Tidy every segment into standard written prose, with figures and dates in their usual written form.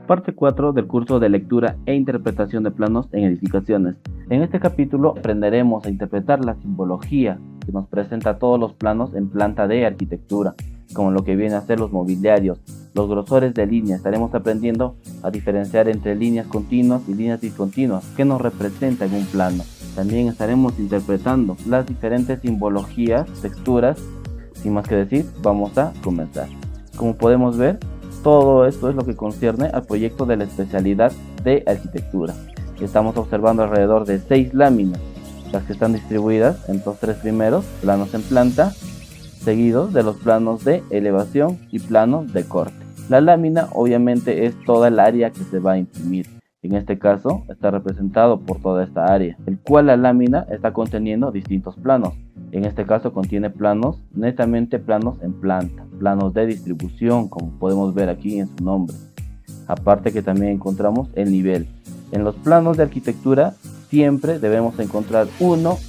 Parte 4 del curso de lectura e interpretación de planos en edificaciones. En este capítulo aprenderemos a interpretar la simbología que nos presenta todos los planos en planta de arquitectura, como lo que viene a ser los mobiliarios, los grosores de línea. Estaremos aprendiendo a diferenciar entre líneas continuas y líneas discontinuas que nos representan un plano. También estaremos interpretando las diferentes simbologías, texturas. Sin más que decir, vamos a comenzar. Como podemos ver, todo esto es lo que concierne al proyecto de la especialidad de arquitectura. Estamos observando alrededor de 6 láminas, las que están distribuidas en los 3 primeros planos en planta, seguidos de los planos de elevación y planos de corte. La lámina obviamente es toda el área que se va a imprimir. En este caso está representado por toda esta área, el cual la lámina está conteniendo distintos planos. En este caso contiene planos, netamente planos en planta, planos de distribución, como podemos ver aquí en su nombre. Aparte que también encontramos el nivel. En los planos de arquitectura siempre debemos encontrar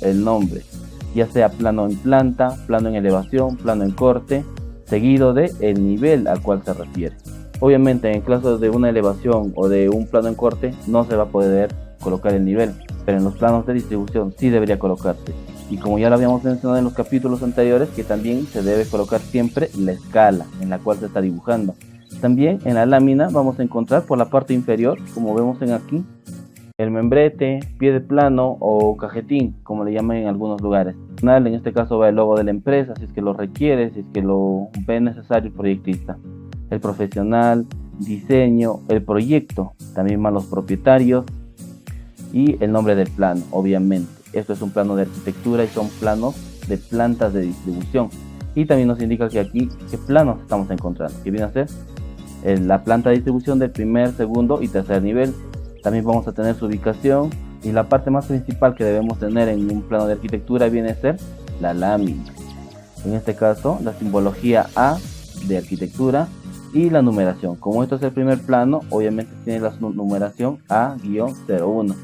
el nombre, ya sea plano en planta, plano en elevación, plano en corte, seguido de el nivel al cual se refiere. Obviamente en caso de una elevación o de un plano en corte no se va a poder colocar el nivel, pero en los planos de distribución sí debería colocarse. Y como ya lo habíamos mencionado en los capítulos anteriores, que también se debe colocar siempre la escala en la cual se está dibujando. También en la lámina vamos a encontrar por la parte inferior, como vemos en aquí, el membrete, pie de plano o cajetín, como le llaman en algunos lugares. En este caso va el logo de la empresa, si es que lo requiere, si es que lo ve necesario el proyectista. El profesional, diseño, el proyecto, también van los propietarios y el nombre del plano, obviamente. Esto es un plano de arquitectura y son planos de plantas de distribución. Y también nos indica que aquí qué planos estamos encontrando, que viene a ser la planta de distribución del primer, segundo y tercer nivel. También vamos a tener su ubicación y la parte más principal que debemos tener en un plano de arquitectura viene a ser la lámina. En este caso la simbología A de arquitectura y la numeración. Como esto es el primer plano, obviamente tiene la numeración A-01.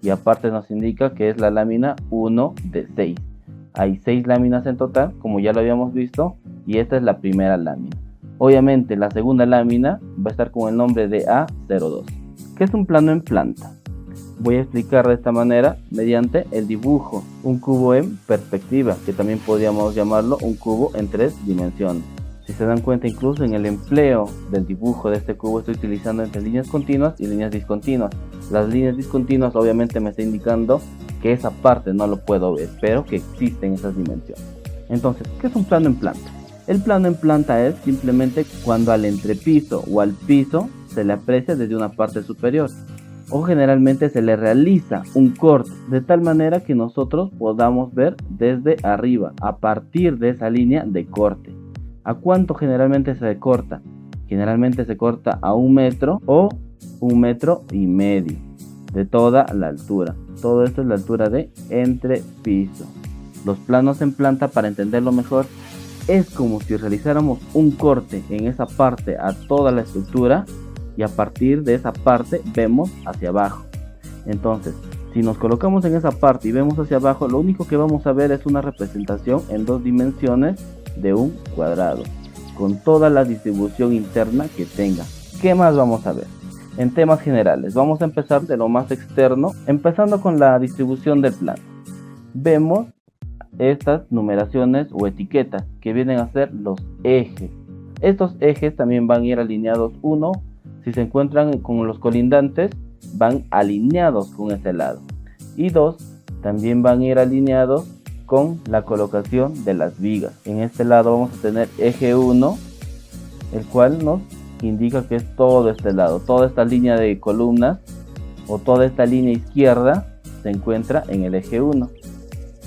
Y aparte nos indica que es la lámina 1 de 6. Hay 6 láminas en total, como ya lo habíamos visto, y esta es la primera lámina. Obviamente la segunda lámina va a estar con el nombre de A02. ¿Qué es un plano en planta? Voy a explicar de esta manera mediante el dibujo. Un cubo en perspectiva, que también podríamos llamarlo un cubo en 3 dimensiones. Si se dan cuenta, incluso en el empleo del dibujo de este cubo estoy utilizando entre líneas continuas y líneas discontinuas. Las líneas discontinuas obviamente me está indicando que esa parte no lo puedo ver, pero que existen esas dimensiones. Entonces, ¿qué es un plano en planta? El plano en planta es simplemente cuando al entrepiso o al piso se le aprecia desde una parte superior, o generalmente se le realiza un corte de tal manera que nosotros podamos ver desde arriba a partir de esa línea de corte. ¿A cuánto generalmente se corta? Generalmente se corta a 1 metro o 1,5 metros de toda la altura. Todo esto es la altura de entrepiso. Los planos en planta, para entenderlo mejor, es como si realizáramos un corte en esa parte a toda la estructura y a partir de esa parte vemos hacia abajo. Entonces, si nos colocamos en esa parte y vemos hacia abajo, lo único que vamos a ver es una representación en 2 dimensiones de un cuadrado, con toda la distribución interna que tenga. ¿Qué más vamos a ver? En temas generales, vamos a empezar de lo más externo, empezando con la distribución del plano. Vemos estas numeraciones o etiquetas que vienen a ser los ejes. Estos ejes también van a ir alineados. Si se encuentran con los colindantes, van alineados con ese lado. Y 2, también van a ir alineados con la colocación de las vigas. En este lado vamos a tener eje 1, el cual nos indica que es todo este lado, toda esta línea de columnas o toda esta línea izquierda se encuentra en el eje 1.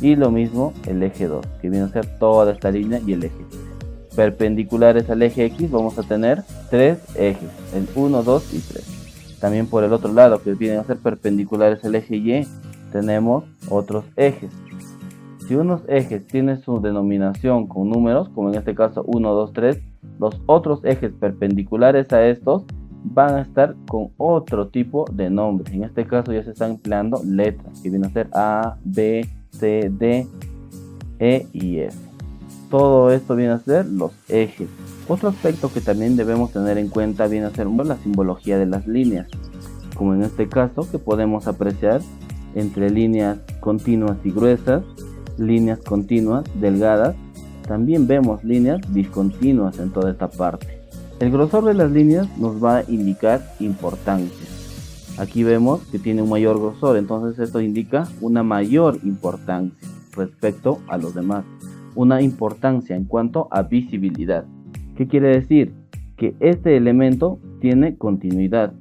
Y lo mismo el eje 2, que viene a ser toda esta línea y el eje. Perpendiculares al eje X vamos a tener 3 ejes, el 1, 2 y 3. También por el otro lado, que vienen a ser perpendiculares al eje Y, tenemos otros ejes. Si unos ejes tienen su denominación con números, como en este caso 1, 2, 3, los otros ejes perpendiculares a estos van a estar con otro tipo de nombre. En este caso ya se están empleando letras, que vienen a ser A, B, C, D, E y F. Todo esto viene a ser los ejes. Otro aspecto que también debemos tener en cuenta viene a ser la simbología de las líneas, como en este caso que podemos apreciar entre líneas continuas y gruesas, líneas continuas delgadas. También vemos líneas discontinuas en toda esta parte. El grosor de las líneas nos va a indicar importancia. Aquí vemos que tiene un mayor grosor, entonces esto indica una mayor importancia respecto a los demás. Una importancia en cuanto a visibilidad. ¿Qué quiere decir? Que este elemento tiene continuidad.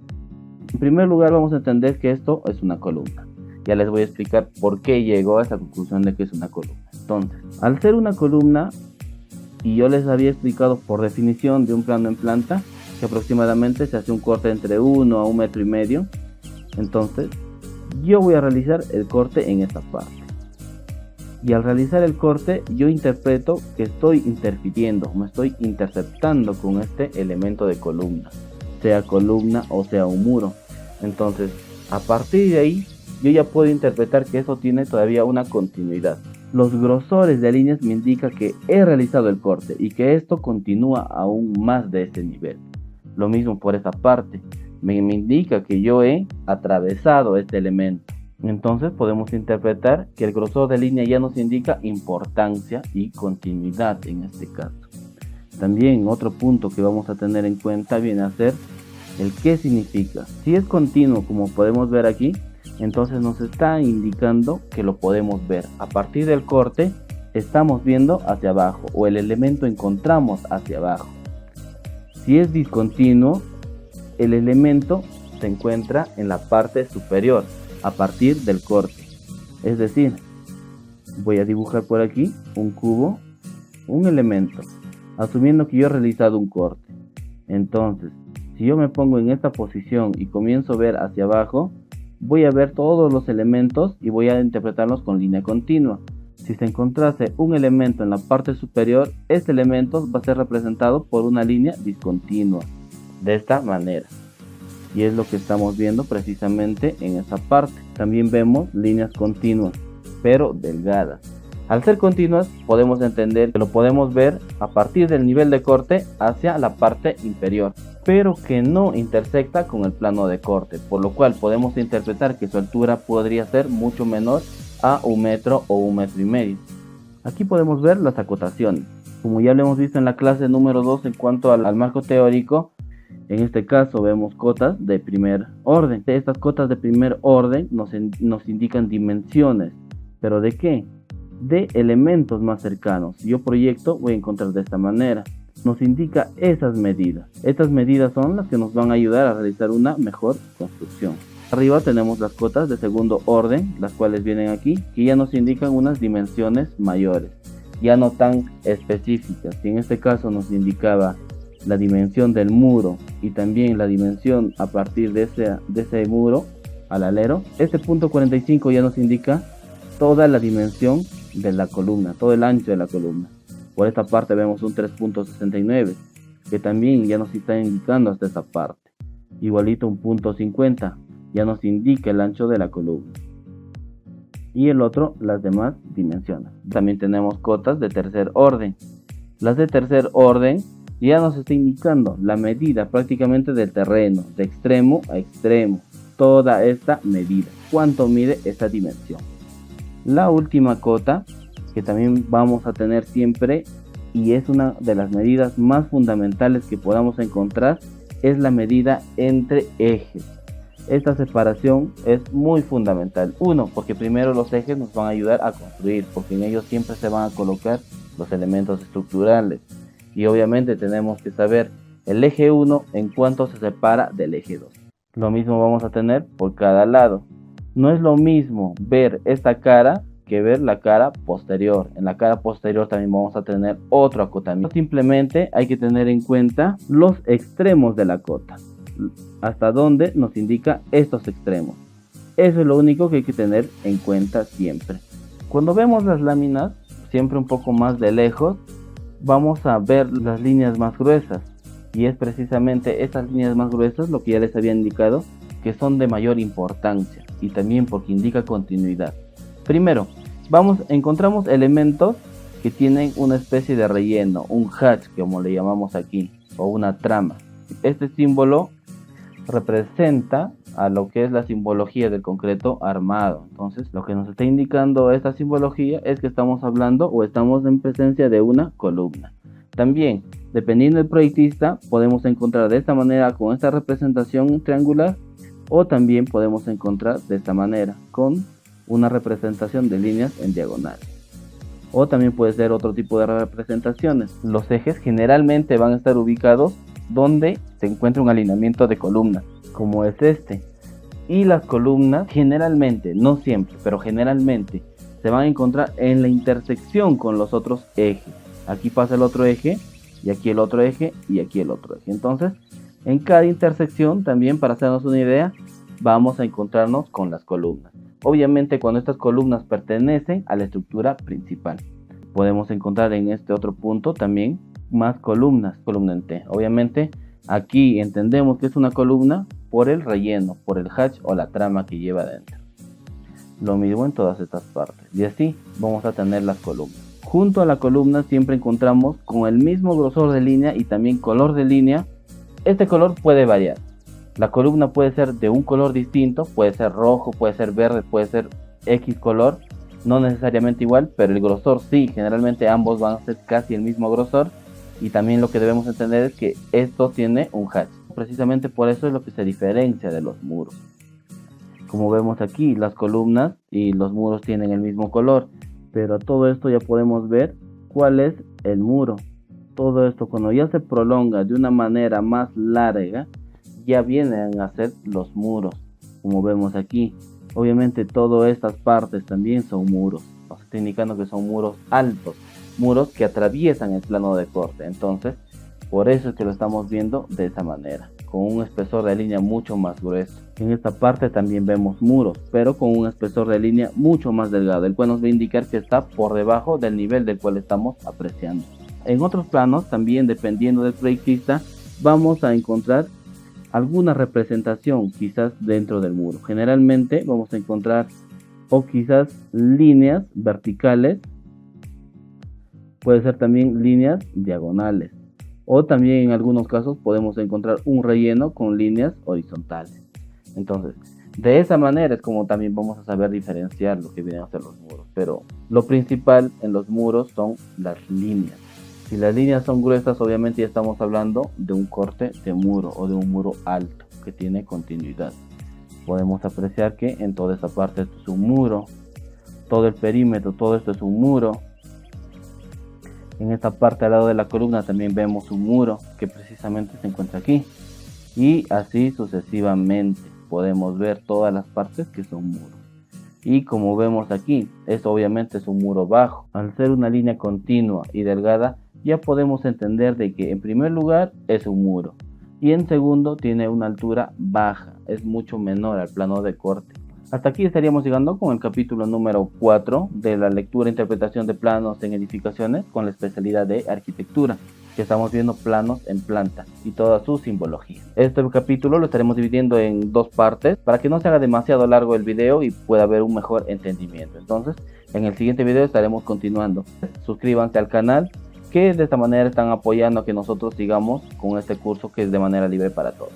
En primer lugar vamos a entender que esto es una columna. Ya les voy a explicar por qué llegó a esa conclusión de que es una columna. Entonces, al ser una columna, y yo les había explicado por definición de un plano en planta, que aproximadamente se hace un corte entre 1 a 1,5 metros. Entonces, yo voy a realizar el corte en esta parte. Y al realizar el corte, yo interpreto que estoy interfiriendo, me estoy interceptando con este elemento de columna, sea columna o sea un muro. Entonces, a partir de ahí, yo ya puedo interpretar que eso tiene todavía una continuidad. Los grosores de líneas me indican que he realizado el corte y que esto continúa aún más de este nivel. Lo mismo por esta parte, me indica que yo he atravesado este elemento. Entonces podemos interpretar que el grosor de línea ya nos indica importancia y continuidad en este caso. También otro punto que vamos a tener en cuenta viene a ser el qué significa. Si es continuo, como podemos ver aquí, entonces nos está indicando que lo podemos ver. A partir del corte estamos viendo hacia abajo o el elemento encontramos hacia abajo. Si es discontinuo, el elemento se encuentra en la parte superior a partir del corte. Es decir, voy a dibujar por aquí un cubo, un elemento, asumiendo que yo he realizado un corte. Entonces, si yo me pongo en esta posición y comienzo a ver hacia abajo, voy a ver todos los elementos y voy a interpretarlos con línea continua. Si se encontrase un elemento en la parte superior, este elemento va a ser representado por una línea discontinua, de esta manera. Y es lo que estamos viendo precisamente en esta parte. También vemos líneas continuas, pero delgadas. Al ser continuas, podemos entender que lo podemos ver a partir del nivel de corte hacia la parte inferior, pero que no intersecta con el plano de corte, por lo cual podemos interpretar que su altura podría ser mucho menor a 1 metro o 1,5 metros. Aquí podemos ver las acotaciones. Como ya lo hemos visto en la clase número 2 en cuanto al marco teórico, en este caso vemos cotas de primer orden. Estas cotas de primer orden nos indican dimensiones. ¿Pero de qué? De elementos más cercanos. Yo proyecto, voy a encontrar de esta manera. Nos indica esas medidas. Estas medidas son las que nos van a ayudar a realizar una mejor construcción. Arriba tenemos las cotas de segundo orden, las cuales vienen aquí, que ya nos indican unas dimensiones mayores, ya no tan específicas. Y en este caso nos indicaba la dimensión del muro y también la dimensión a partir de ese muro al alero. Este punto 45 ya nos indica toda la dimensión de la columna, todo el ancho de la columna. Por esta parte vemos un 3.69 que también ya nos está indicando hasta esta parte. Igualito un punto 50 ya nos indica el ancho de la columna. Y el otro las demás dimensiones. También tenemos cotas de tercer orden. Las de tercer orden ya nos está indicando la medida prácticamente del terreno, de extremo a extremo, toda esta medida, cuánto mide esta dimensión. La última cota que también vamos a tener siempre y es una de las medidas más fundamentales que podamos encontrar, es la medida entre ejes. Esta separación es muy fundamental. Uno, porque primero los ejes nos van a ayudar a construir, porque en ellos siempre se van a colocar los elementos estructurales. Y obviamente tenemos que saber el eje 1 en cuánto se separa del eje 2. Lo mismo vamos a tener por cada lado. No es lo mismo ver esta cara que ver la cara posterior. En la cara posterior también vamos a tener otro acotamiento. Simplemente hay que tener en cuenta los extremos de la cota, hasta donde nos indica estos extremos. Eso es lo único que hay que tener en cuenta siempre. Cuando vemos las láminas, siempre un poco más de lejos, vamos a ver las líneas más gruesas, y es precisamente estas líneas más gruesas lo que ya les había indicado, que son de mayor importancia y también porque indica continuidad. Primero, encontramos elementos que tienen una especie de relleno, un hatch como le llamamos aquí, o una trama. Este símbolo representa a lo que es la simbología del concreto armado. Entonces, lo que nos está indicando esta simbología es que estamos hablando o estamos en presencia de una columna. También, dependiendo del proyectista, podemos encontrar de esta manera con esta representación triangular, o también podemos encontrar de esta manera con una representación de líneas en diagonal. O también puede ser otro tipo de representaciones. Los ejes generalmente van a estar ubicados donde se encuentra un alineamiento de columnas, como es este. Y las columnas generalmente, no siempre, pero generalmente se van a encontrar en la intersección con los otros ejes. Aquí pasa el otro eje, y aquí el otro eje, y aquí el otro eje. Entonces, en cada intersección también, para hacernos una idea, vamos a encontrarnos con las columnas. Obviamente cuando estas columnas pertenecen a la estructura principal. Podemos encontrar en este otro punto también más columnas, columna en T. Obviamente aquí entendemos que es una columna por el relleno, por el hatch o la trama que lleva dentro. Lo mismo en todas estas partes. Y así vamos a tener las columnas. Junto a la columna siempre encontramos con el mismo grosor de línea y también color de línea. Este color puede variar. La columna puede ser de un color distinto, puede ser rojo, puede ser verde, puede ser X color, no necesariamente igual, pero el grosor sí, generalmente ambos van a ser casi el mismo grosor. Y también lo que debemos entender es que esto tiene un hatch. Precisamente por eso es lo que se diferencia de los muros. Como vemos aquí, las columnas y los muros tienen el mismo color, pero todo esto ya podemos ver cuál es el muro. Todo esto cuando ya se prolonga de una manera más larga, ya vienen a ser los muros, como vemos aquí. Obviamente todas estas partes también son muros, nos está indicando que son muros altos, muros que atraviesan el plano de corte. Entonces, por eso es que lo estamos viendo de esa manera, con un espesor de línea mucho más grueso. En esta parte también vemos muros, pero con un espesor de línea mucho más delgado, el cual nos va a indicar que está por debajo del nivel del cual estamos apreciando. En otros planos, también dependiendo del proyectista, vamos a encontrar alguna representación quizás dentro del muro. Generalmente vamos a encontrar o quizás líneas verticales, puede ser también líneas diagonales, o también en algunos casos podemos encontrar un relleno con líneas horizontales. Entonces, de esa manera es como también vamos a saber diferenciar lo que vienen a ser los muros, pero lo principal en los muros son las líneas. Si las líneas son gruesas, obviamente ya estamos hablando de un corte de muro o de un muro alto que tiene continuidad. Podemos apreciar que en toda esta parte esto es un muro, todo el perímetro, todo esto es un muro. En esta parte al lado de la columna también vemos un muro que precisamente se encuentra aquí. Y así sucesivamente podemos ver todas las partes que son muros. Y como vemos aquí, esto obviamente es un muro bajo. Al ser una línea continua y delgada, ya podemos entender de que en primer lugar es un muro. Y en segundo tiene una altura baja, es mucho menor al plano de corte. Hasta aquí estaríamos llegando con el capítulo número 4 de la lectura e interpretación de planos en edificaciones con la especialidad de arquitectura, que estamos viendo planos en planta y toda su simbología. Este capítulo lo estaremos dividiendo en dos partes para que no se haga demasiado largo el video y pueda haber un mejor entendimiento. Entonces, en el siguiente video estaremos continuando. Suscríbanse al canal, que de esta manera están apoyando a que nosotros sigamos con este curso que es de manera libre para todos.